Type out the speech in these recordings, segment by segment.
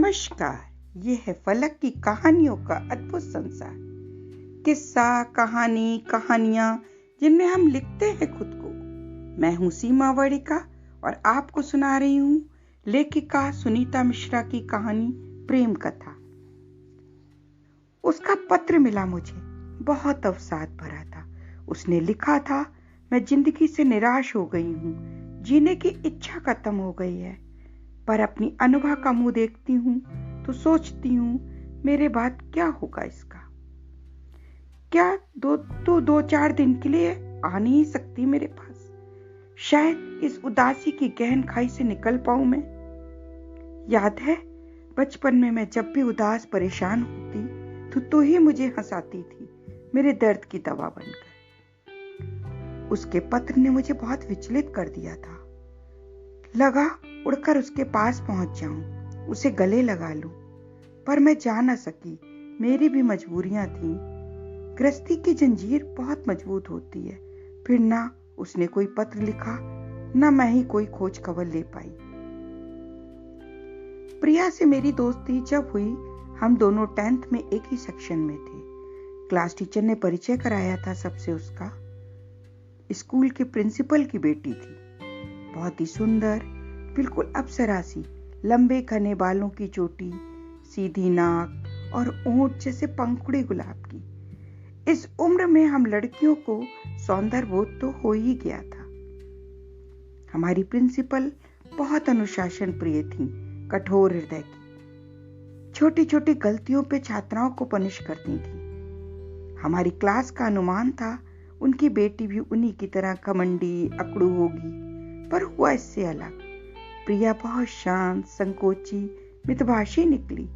नमस्कार। ये है फलक की कहानियों का अद्भुत संसार। किस्सा, कहानी, कहानियां जिनमें हम लिखते हैं खुद को। मैं हूँ सीमा वाडिका और आपको सुना रही हूँ लेखिका सुनीता मिश्रा की कहानी प्रेम कथा। उसका पत्र मिला मुझे, बहुत अवसाद भरा था। उसने लिखा था, मैं जिंदगी से निराश हो गई हूँ, जीने की इच्छा खत्म हो गई है। पर अपनी अनुभा का मुंह देखती हूँ तो सोचती हूँ मेरे बाद क्या होगा इसका। क्या दो चार दिन के लिए आ नहीं सकती मेरे पास? शायद इस उदासी की गहन खाई से निकल पाऊं मैं। याद है बचपन में मैं जब भी उदास परेशान होती तो ही मुझे हंसाती थी, मेरे दर्द की दवा बनकर। उसके पत्र ने मुझे बहुत विचलित कर दिया था। लगा उड़कर उसके पास पहुंच जाऊं, उसे गले लगा लूं, पर मैं जा न सकी। मेरी भी मजबूरियां थीं। गृहस्थी की जंजीर बहुत मजबूत होती है। फिर ना उसने कोई पत्र लिखा, ना मैं ही कोई खोज खबर ले पाई। प्रिया से मेरी दोस्ती जब हुई, हम दोनों 10th में एक ही सेक्शन में थे। क्लास टीचर ने परिचय कराया था सबसे उसका। स्कूल के प्रिंसिपल की बेटी थी, बहुत ही सुंदर, बिल्कुल अप्सरासी, लंबे घने बालों की चोटी, सीधी नाक और ओंठ जैसे पंखुड़ी गुलाब की। इस उम्र में हम लड़कियों को सौंदर्य बोध तो हो ही गया था। हमारी प्रिंसिपल बहुत अनुशासन प्रिय थी, कठोर हृदय की। छोटी छोटी गलतियों पे छात्राओं को पनिश करती थी। हमारी क्लास का अनुमान था उनकी बेटी भी उन्हीं की तरह घमंडी, अकड़ू होगी, पर हुआ इससे अलग। प्रिया बहुत शांत, संकोची, मितभाषी निकली।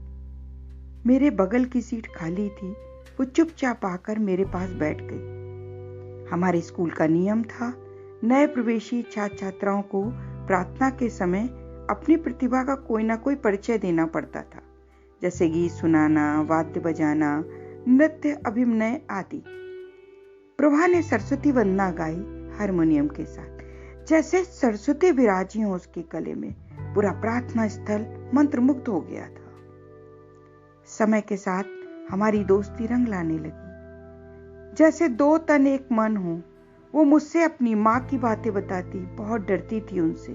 मेरे बगल की सीट खाली थी, वो चुपचाप आकर मेरे पास बैठ गई। हमारे स्कूल का नियम था, नए प्रवेशी छात्र छात्राओं को प्रार्थना के समय अपनी प्रतिभा का कोई ना कोई परिचय देना पड़ता था, जैसे गीत सुनाना, वाद्य बजाना, नृत्य, अभिनय आदि। प्रभा ने सरस्वती वंदना गाई हारमोनियम के साथ, जैसे सरस्वती विराजी हो उसके गले में। पूरा प्रार्थना स्थल मंत्रमुग्ध हो गया था। समय के साथ हमारी दोस्ती रंग लाने लगी, जैसे दो तन एक मन हो। वो मुझसे अपनी माँ की बातें बताती, बहुत डरती थी उनसे।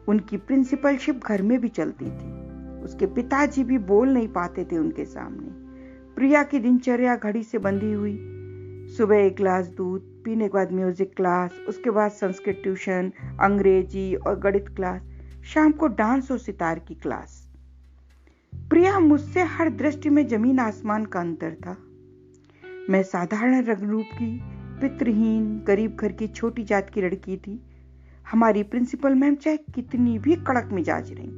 उनकी प्रिंसिपलशिप घर में भी चलती थी। उसके पिताजी भी बोल नहीं पाते थे उनके सामने। प्रिया की दिनचर्या घड़ी से बंधी हुई। सुबह एक गिलास दूध पीने के बाद म्यूजिक क्लास, उसके बाद संस्कृत ट्यूशन, अंग्रेजी और गणित क्लास, शाम को डांस और सितार की क्लास। प्रिया मुझसे हर दृष्टि में जमीन आसमान का अंतर था। मैं साधारण रंग रूप की, पितृहीन, गरीब घर की छोटी जात की लड़की थी। हमारी प्रिंसिपल मैम चाहे कितनी भी कड़क मिजाज रही,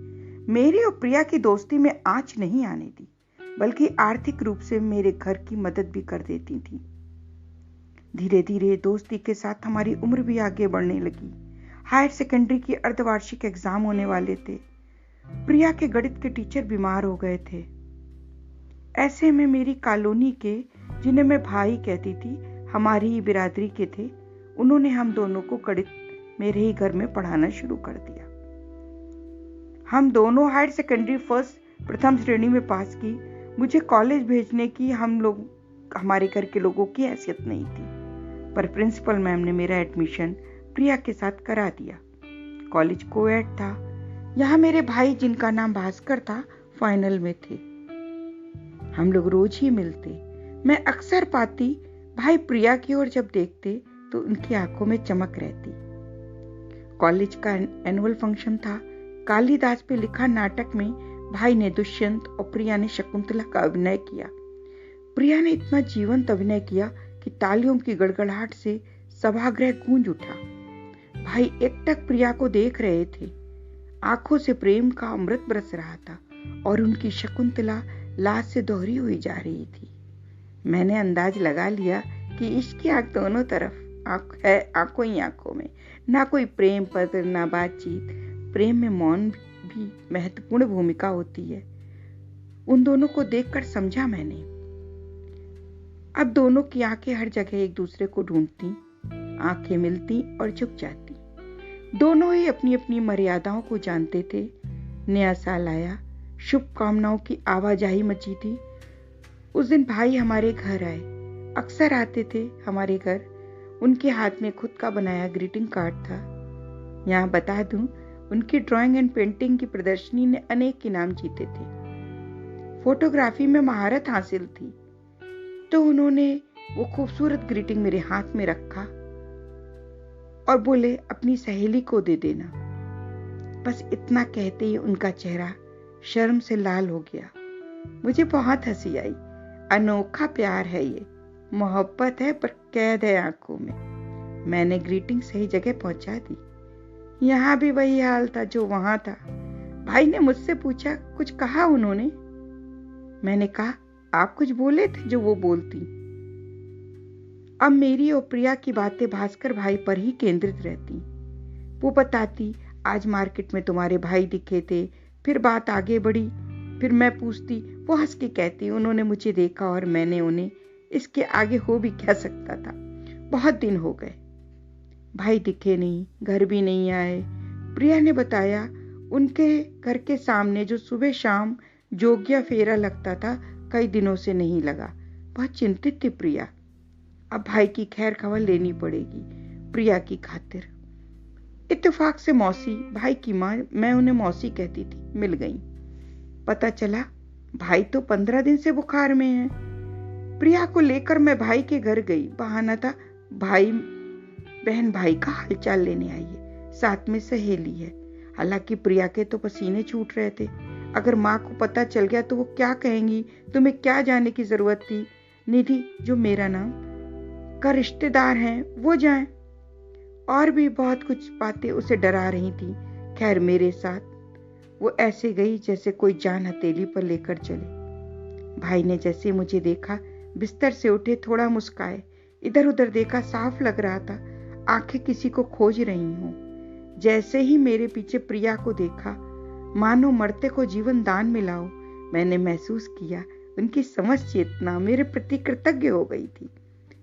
मेरी और प्रिया की दोस्ती में आंच नहीं आने दी, बल्कि आर्थिक रूप से मेरे घर की मदद भी कर देती थी। धीरे धीरे दोस्ती के साथ हमारी उम्र भी आगे बढ़ने लगी। हायर सेकेंडरी की अर्धवार्षिक एग्जाम होने वाले थे। प्रिया के गणित के टीचर बीमार हो गए थे। ऐसे में मेरी कॉलोनी के, जिन्हें मैं भाई कहती थी, हमारी ही बिरादरी के थे, उन्होंने हम दोनों को गणित मेरे ही घर में पढ़ाना शुरू कर दिया। हम दोनों हायर सेकेंडरी प्रथम श्रेणी में पास की। मुझे कॉलेज भेजने की हमारे घर के लोगों की हैसियत नहीं थी, पर प्रिंसिपल मैम ने मेरा एडमिशन प्रिया के साथ करा दिया। कॉलेज कोएड था। यहाँ मेरे भाई, जिनका नाम भास्कर था, फाइनल में थे। हम लोग रोज ही मिलते। मैं अक्सर पाती भाई प्रिया की ओर जब देखते तो उनकी आंखों में चमक रहती। कॉलेज का एनुअल फंक्शन था। कालिदास पे लिखा नाटक में भाई ने दुष्यंत और प्रिया ने शकुंतला का अभिनय किया। प्रिया ने इतना जीवंत अभिनय किया कि तालियों की गड़गड़ाहट से सभागृह गूंज उठा। भाई एकटक प्रिया को देख रहे थे। आंखों से प्रेम का अमृत बरस रहा था और उनकी शकुंतला लाज से दोहरी हुई जा रही थी। मैंने अंदाज लगा लिया कि इश्क की आग दोनों तरफ है, आंखों ही आंखों में। ना कोई प्रेम पत्र, ना बातचीत। प्रेम में मौन भी महत्वपूर्ण भूमिका होती है। उन दोनों को देखकर समझा मैंने। अब दोनों की आंखें हर जगह एक दूसरे को ढूंढती, आंखें मिलती और झुक जाती। दोनों ही अपनी अपनी मर्यादाओं को जानते थे। नया साल आया, शुभकामनाओं की आवाजाही मची थी। उस दिन भाई हमारे घर आए, अक्सर आते थे हमारे घर। उनके हाथ में खुद का बनाया ग्रीटिंग कार्ड था। यहाँ बता दूं, उनकी ड्राइंग एंड पेंटिंग की प्रदर्शनी ने अनेक इनाम जीते थे। फोटोग्राफी में महारत हासिल थी, तो उन्होंने वो खूबसूरत ग्रीटिंग मेरे हाथ में रखा और बोले, अपनी सहेली को दे देना। बस इतना कहते ही उनका चेहरा शर्म से लाल हो गया। मुझे बहुत हंसी आई। अनोखा प्यार है ये, मोहब्बत है पर कैद है आंखों में। मैंने ग्रीटिंग सही जगह पहुंचा दी। यहाँ भी वही हाल था जो वहां था। भाई ने मुझसे पूछा, कुछ कहा उन्होंने? मैंने कहा, आप कुछ बोले थे जो वो बोलती। अब मेरी और प्रिया की बातें भास्कर भाई पर ही केंद्रित रहती। वो बताती, आज मार्केट में तुम्हारे भाई दिखे थे। फिर बात आगे बढ़ी। फिर मैं पूछती, वो हंस के कहती, उन्होंने मुझे देखा और मैंने उन्हें। इसके आगे हो भी क्या सकता था। बहुत दिन हो गए, भाई दिखे नहीं, घर भी नहीं आए। प्रिया ने बताया, उनके घर के सामने जो सुबह शाम जोगिया फेरा लगता था, कई दिनों से नहीं लगा। बहुत चिंतित थी प्रिया। अब भाई की खैर खबर लेनी पड़ेगी प्रिया की खातिर। इत्तेफाक से मौसी, भाई की माँ, मैं उन्हें मौसी कहती थी, मिल गई। पता चला भाई तो 15 दिन से बुखार में है। प्रिया को लेकर मैं भाई के घर गई। बहाना था, भाई बहन भाई का हालचाल लेने आई है, साथ में सहेली है। हालांकि प्रिया के तो पसीने छूट रहे थे। अगर माँ को पता चल गया तो वो क्या कहेंगी? तुम्हें क्या जाने की जरूरत थी? निधि, जो मेरा नाम का रिश्तेदार हैं, वो जाएं। और भी बहुत कुछ बातें उसे डरा रही थी। खैर, मेरे साथ वो ऐसे गई जैसे कोई जान हथेली पर लेकर चले। भाई ने जैसे मुझे देखा, बिस्तर से उठे, थोड़ा मुस्काए। इधर उधर देखा, साफ लग रहा था आंखें किसी को खोज रही हों। जैसे ही मेरे पीछे प्रिया को देखा, मानो मरते को जीवन दान मिला हो। मैंने महसूस किया उनकी समझ चेतना मेरे प्रति कृतज्ञ हो गई थी।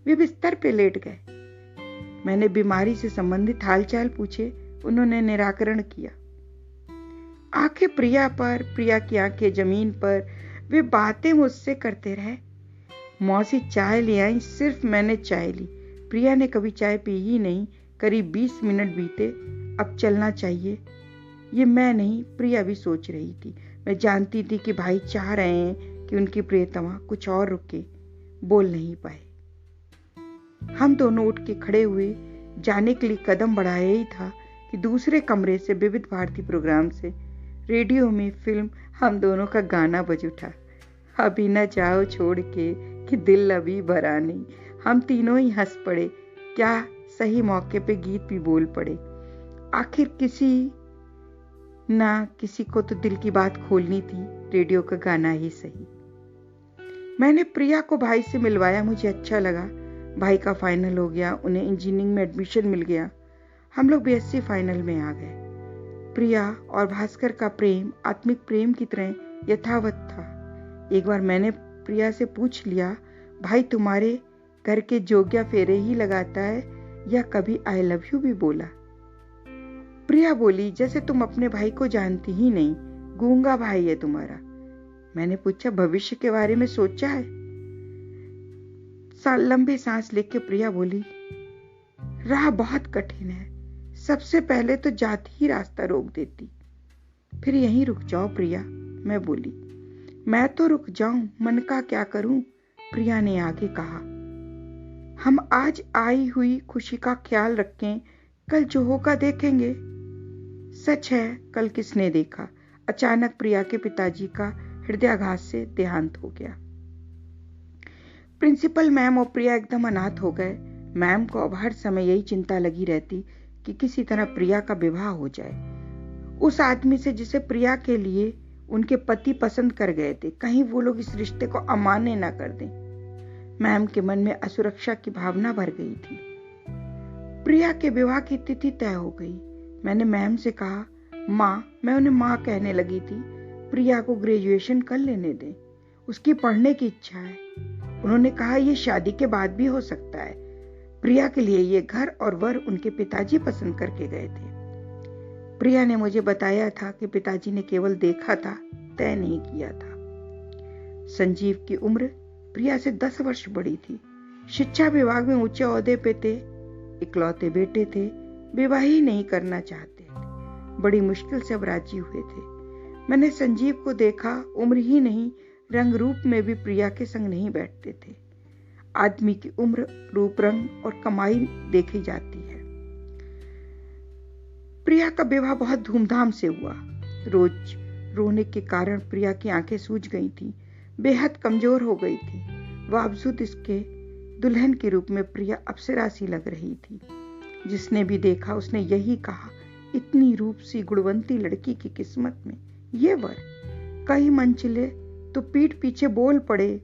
वे बिस्तर पे लेट गए। मैंने बीमारी से संबंधित हालचाल पूछे। उन्होंने निराकरण किया। आंखें प्रिया पर, प्रिया की आंखें जमीन पर। वे बातें मुझसे करते रहे। मौसी चाय ले आई, सिर्फ मैंने चाय ली। प्रिया ने कभी चाय पी ही नहीं। करीब 20 मिनट बीते। अब चलना चाहिए, ये मैं नहीं, प्रिया भी सोच रही थी। मैं जानती थी कि भाई चाह रहे हैं कि उनकी प्रियतमा कुछ और रुके। बोल नहीं पाए। हम दोनों उठ के खड़े हुए। जाने के लिए कदम बढ़ाया ही था कि दूसरे कमरे से विविध भारती प्रोग्राम से रेडियो में फिल्म हम दोनों का गाना बज उठा। अभी न जाओ छोड़ के कि दिल अभी भरा नहीं। हम तीनों ही हंस पड़े। क्या सही मौके पे गीत भी बोल पड़े। आखिर किसी को तो दिल की बात खोलनी थी, रेडियो का गाना ही सही। मैंने प्रिया को भाई से मिलवाया। मुझे अच्छा लगा। भाई का फाइनल हो गया, उन्हें इंजीनियरिंग में एडमिशन मिल गया। हम लोग बीएससी फाइनल में आ गए। प्रिया और भास्कर का प्रेम आत्मिक प्रेम की तरह यथावत था। एक बार मैंने प्रिया से पूछ लिया, भाई तुम्हारे घर के जोगिया फेरे ही लगाता है या कभी आई लव यू भी बोला? प्रिया बोली, जैसे तुम अपने भाई को जानती ही नहीं, गूंगा भाई है तुम्हारा। मैंने पूछा, भविष्य के बारे में सोचा है? लंबी सांस लेके प्रिया बोली, राह बहुत कठिन है। सबसे पहले तो जाती ही रास्ता रोक देती। फिर यहीं रुक जाओ प्रिया, मैं बोली। मैं तो रुक जाऊं, मन का क्या करूं? प्रिया ने आगे कहा, हम आज आई हुई खुशी का ख्याल रखें, कल जो होगा देखेंगे। सच है, कल किसने देखा। अचानक प्रिया के पिताजी का हृदयाघात से देहांत हो गया। प्रिंसिपल मैम और प्रिया एकदम अनाथ हो गए। मैम को अब हर समय यही चिंता लगी रहती कि किसी तरह प्रिया का विवाह हो जाए उस आदमी से जिसे प्रिया के लिए उनके पति पसंद कर गए थे। कहीं वो लोग इस रिश्ते को अमान्य ना कर दें। मैम के मन में असुरक्षा की भावना भर गई थी। प्रिया के विवाह की तिथि तय हो गई। मैंने मैम से कहा, माँ, मैं उन्हें माँ कहने लगी थी, प्रिया को ग्रेजुएशन कर लेने दें, उसकी पढ़ने की इच्छा है। उन्होंने कहा, यह शादी के बाद भी हो सकता है। प्रिया के लिए ये घर और वर उनके पिताजी पसंद करके गए थे। प्रिया ने मुझे बताया था कि पिताजी ने केवल देखा था, तय नहीं किया था। संजीव की उम्र प्रिया से 10 वर्ष बड़ी थी। शिक्षा विभाग में ऊंचे ओहदे पे थे, इकलौते बेटे थे, विवाह ही नहीं करना चाहते थे। बड़ी मुश्किल से अब राजी हुए थे। मैंने संजीव को देखा, उम्र ही नहीं रंग रूप में भी प्रिया के संग नहीं बैठते थे। आदमी की उम्र, रूप रंग और कमाई देखी जाती है। प्रिया का विवाह बहुत धूमधाम से हुआ। रोज रोने के कारण प्रिया की आंखें सूज गई थी, बेहद कमजोर हो गई थी। बावजूद इसके दुल्हन के रूप में प्रिया अप्सरा सी लग रही थी। जिसने भी देखा उसने यही कहा, इतनी रूप सी गुणवंती लड़की की किस्मत में ये वर। कई मन चले तो पीठ पीछे बोल पड़े,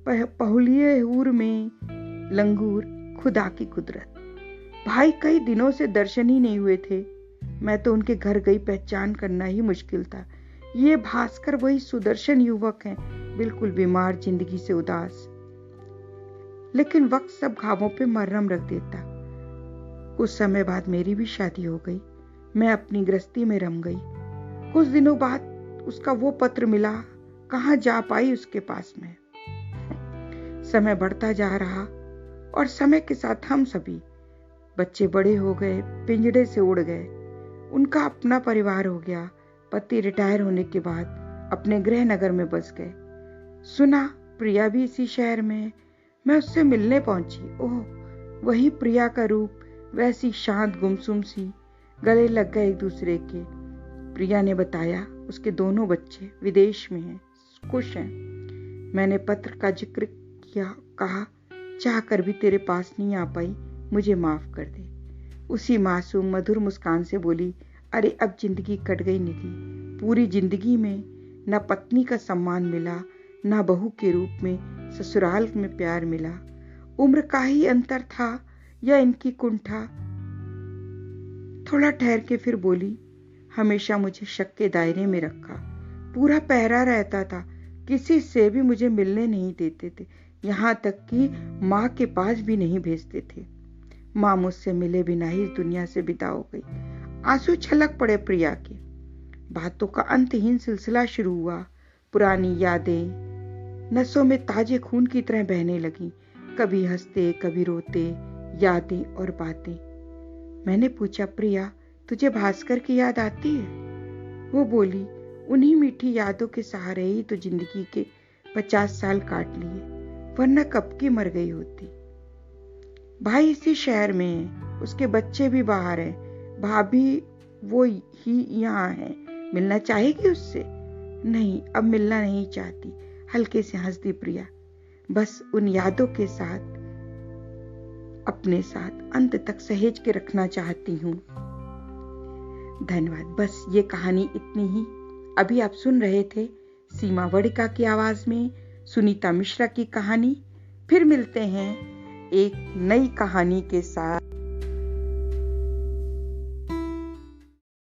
पहुलिये हूर में लंगूर खुदा की कुदरत। भाई कई दिनों से दर्शन ही नहीं हुए थे। मैं तो उनके घर गई, पहचान करना ही मुश्किल था। ये भास्कर वही सुदर्शन युवक हैं, बिल्कुल बीमार, जिंदगी से उदास। लेकिन वक्त सब घावों पे मरहम रख देता। कुछ समय बाद मेरी भी शादी हो गई। मैं अपनी गृहस्थी में रम गई। कुछ दिनों बाद उसका वो पत्र मिला, कहाँ जा पाई उसके पास में। समय बढ़ता जा रहा और समय के साथ हम सभी। बच्चे बड़े हो गए, पिंजड़े से उड़ गए, उनका अपना परिवार हो गया। पति रिटायर होने के बाद अपने गृह नगर में बस गए। सुना प्रिया भी इसी शहर में है। मैं उससे मिलने पहुंची। ओह, वही प्रिया का रूप, वैसी शांत गुमसुम सी। गले लग गए एक दूसरे के। प्रिया ने बताया उसके दोनों बच्चे विदेश में हैं, खुश हैं। मैंने पत्र का जिक्र किया, कहा चाह कर भी तेरे पास नहीं आ पाई, मुझे माफ कर दे। उसी मासूम मधुर मुस्कान से बोली, अरे अब जिंदगी कट गई निधि। पूरी जिंदगी में न पत्नी का सम्मान मिला, न बहू के रूप में ससुराल में प्यार मिला। उम्र का ही अंतर था या इनकी कुंठा। थोड़ा ठहर के फिर बोली, हमेशा मुझे शक के दायरे में रखा, पूरा पहरा रहता था, किसी से भी मुझे मिलने नहीं देते थे, यहाँ तक कि माँ के पास भी नहीं भेजते थे। माँ मुझसे मिले बिना ही इस दुनिया से विदा हो गई। आंसू छलक पड़े प्रिया के। बातों का अंतहीन सिलसिला शुरू हुआ। पुरानी यादें नसों में ताजे खून की तरह बहने लगी। कभी हंसते, कभी रोते, यादें और बातें। मैंने पूछा, प्रिया तुझे भास्कर की याद आती है? वो बोली, उन्हीं मीठी यादों के सहारे ही तो जिंदगी के 50 साल काट लिए, वरना कब की मर गई होती। भाई इसी शहर में है, उसके बच्चे भी बाहर हैं, भाभी वो ही यहाँ है। मिलना चाहेगी उससे? नहीं, अब मिलना नहीं चाहती, हल्के से हंस दी प्रिया। बस उन यादों के साथ अपने साथ अंत तक सहेज के रखना चाहती हूँ। धन्यवाद। बस ये कहानी इतनी ही। अभी आप सुन रहे थे सीमा वड़िका की आवाज में सुनीता मिश्रा की कहानी। फिर मिलते हैं एक नई कहानी के साथ।